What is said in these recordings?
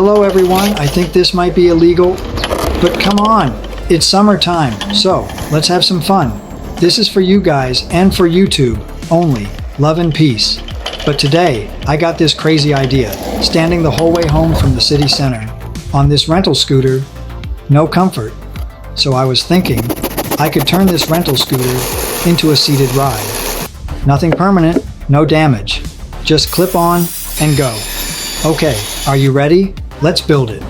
Hello everyone, I think this might be illegal, but come on, it's summertime, so let's have some fun. This is for you guys and for YouTube only. Love and peace. But today, I got this crazy idea, standing the whole way home from the city center. On this rental scooter, no comfort. So I was thinking, I could turn this rental scooter into a seated ride. Nothing permanent, no damage. Just clip on and go. Okay, are you ready? Let's build it.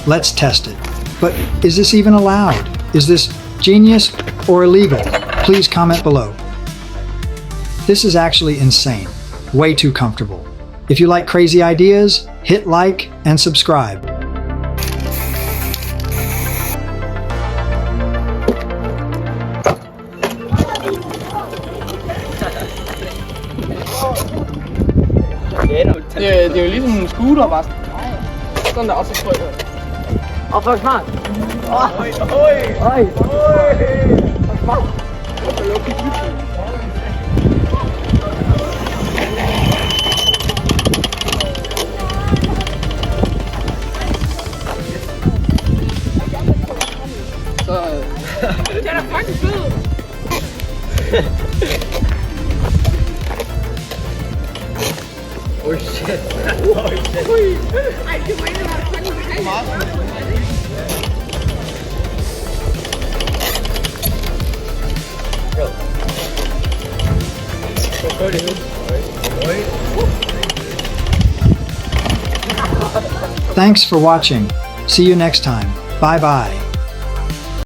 Let's test it. But is this even allowed? Is this genius or illegal? Please comment below. This is actually insane. Way too comfortable. If you like crazy ideas, hit like and subscribe. Det er jo ligesom en scooter, bare sådan der, og så trykker jeg. Og for smart. Oj. For smart. Så... Det er da fucking fed. Oh shit. Ej, det var en, der var fucking behageligt. Thanks for watching. See you next time. Bye bye.